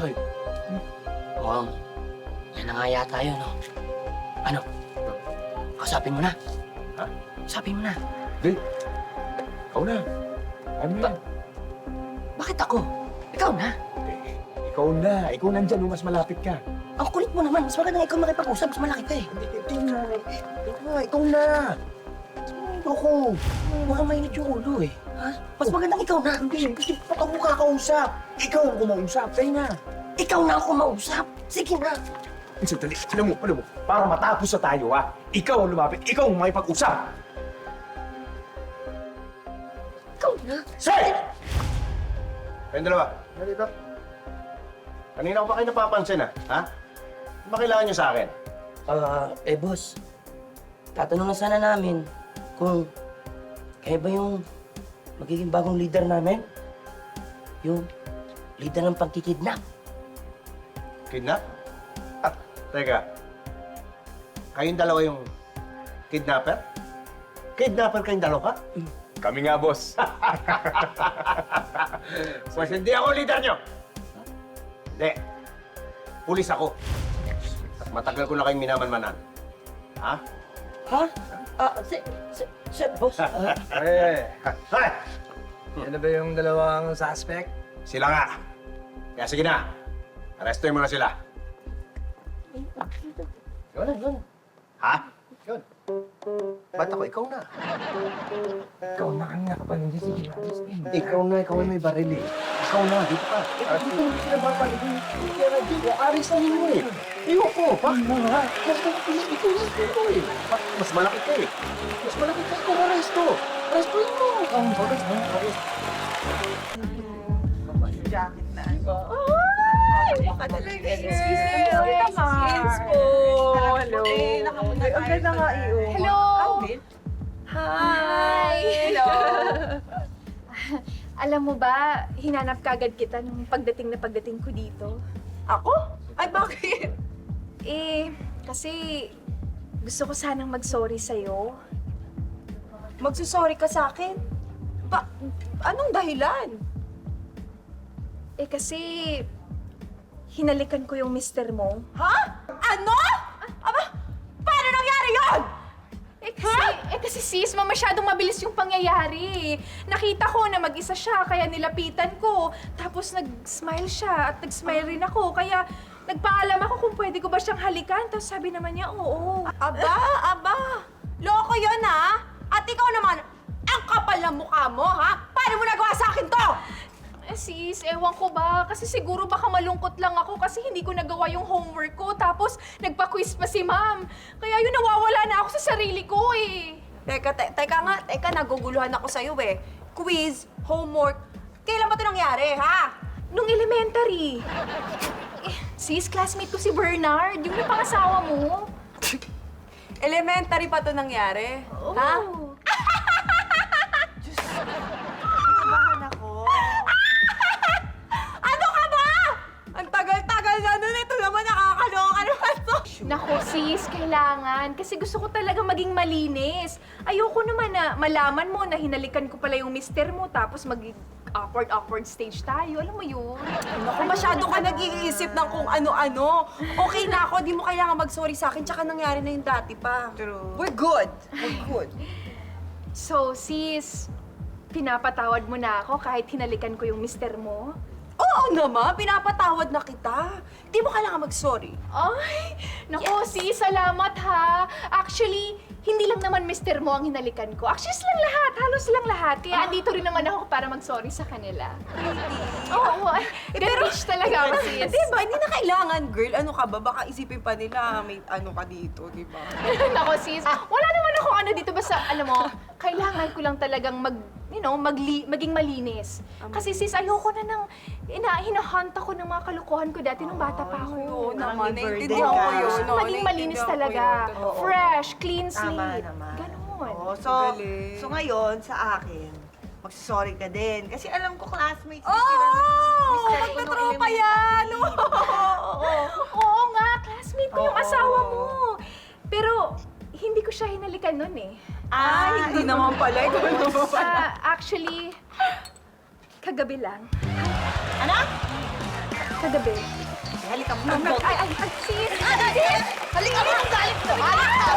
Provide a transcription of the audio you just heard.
Hoy. Mukhang yan na nga yata yun, no? Ano? Kausapin mo na. Ha? Kausapin mo na. Hindi. Ikaw na. Ano yan? Bakit ako? Ikaw na. Ikaw na. Ikaw nandyan, no? Mas malapit ka. Ang kulit mo naman. Mas maganda ikaw makipag-usap. Mas malaki ka eh. Hindi na. Ikaw na. Ako. Mukhang mainit yung ulo eh. Ha? Mas magandang ikaw na. Hindi. Kasi baka mo kakausap. Ikaw ang kumausap. Sa'yo na. Ikaw na ako mausap. Sige na. Sandali. Alam mo. Para matapos na tayo, ha? Ikaw ang lumapit. Ikaw ang makipag-usap. Ikaw na. Say! Kayong dalawa. Dito. Kanina ko ba kayo napapansin, ha? Ano ba kailangan niyo sa akin? Boss. Tatanong na sana namin kung kaya ba yung magiging bagong leader namin? Yung leader ng pagkikidnap. Kidnap? Teka. Kayong dalawa yung kidnapper? Kidnapper kayong dalawa? Kami nga, boss. Mas hindi ako leader nyo. Hindi. Pulis ako. At matagal ko na kayong minamanmanan. Ha? Ha? Boss. Ay! Yan na ba yung dalawang suspect? Sila nga. Kaya sige na. Arrestuin mo na sila. Yun. Ha? Yun. Ba't ako? Ikaw na. Ikaw na kanina ka pa hindi. Sige, alis din. Ikaw na. Ikaw ay may baril eh. Ikaw na. Dito ka. Dito mo sila babalikin. Kaya na dito. Aris na ninyo eh. Ayoko. Bakit mo nga? Ito eh. Mas malaki ka eh. Mas malaki ka. Ikaw aresto. Arestuin mo. Jacket na. Ay! Baka talaga. Excuse me. Excuse po. Hello. Nakapunta tayo. Ang ganda nga iyo. Hello! Hi! Hello! Alam mo ba, hinanap kagad kita nung pagdating ko dito. Ako? Ay, bakit? Kasi gusto ko sanang mag-sorry sa'yo. Magsusorry ka sa akin? Anong dahilan? Kasi hinalikan ko yung mister mo. Ha? Ano? Aba, paano nangyari yun? Kasi sis, masyadong mabilis yung pangyayari. Nakita ko na mag-isa siya, kaya nilapitan ko. Tapos nag-smile siya at nag-smile rin ako. Kaya nagpaalam ako kung pwede ko ba siyang halikan. Tapos sabi naman niya, oo. Aba. Loko yun, ha? At ikaw naman, ang kapal ng mukha mo, ha? Paano mo nagawa sa akin to? Sis, ewan ko ba? Kasi siguro baka malungkot lang ako kasi hindi ko nagawa yung homework ko. Tapos nagpa-quiz pa si ma'am. Kaya yun, nawawala na ako sa sarili ko eh. Teka, naguguluhan ako sa'yo eh. Quiz, homework, kailan ba ito nangyari, ha? Nung elementary. Sis, classmate ko si Bernard, yung napangasawa mo. Elementary pa ito nangyari, ha? Oh. Kinabahan ako. Ano ka ba? Ang tagal-tagal na nun, ito naman nakakaloka naman to. Nako sis, kailangan. Kasi gusto ko talaga maging malinis. Ayoko naman na malaman mo na hinalikan ko pala yung mister mo tapos awkward stage tayo. Alam mo yun? Naku, masyado ka nag-iisip ng kung ano-ano. Okay na ako, di mo kailangan mag-sorry sa akin, tsaka nangyari na yung dati pa. True. We're good. So sis, pinapatawad mo na ako kahit hinalikan ko yung mister mo? Oo naman, pinapatawad na kita. Di mo kailangan mag-sorry. Ay, nako sis, salamat ha. Actually, hindi lang naman mister mo ang hinalikan ko. Actually, silang lahat, halos silang lahat. Kaya andito rin naman ako para mag-sorry sa kanila. Oo, rich talaga ako sis. Di ba, hindi na kailangan, girl. Ano ka ba? Baka isipin pa nila may ano ka dito, di ba? Nako sis, wala naman ako ano dito. Basta, alam mo, kailangan ko lang talagang maging malinis. Kasi sis, ayoko na nang hinahunt ako ng mga kalokohan ko dati nung bata pa ako. Oo naman, birthday naiintindihan ko ka. yun. Gusto ko maging malinis talaga. Fresh, clean Tama slate. naman. Ganon. Oo, Galing. so ngayon, sa akin, magsasorry ka din. Kasi alam ko, classmates mo Oo! sila ng Oh, mister ko nung magtatropa yan! Oo nga, classmate ko yung Oo. asawa mo. Pero, hindi ko siya hinalikan nun eh. Hindi naman pala. Ikaw naman pala. Actually, kagabi lang. Ano? Kagabi. Halika mo. Ay, sis! Halika mo. Galit ka. Halika.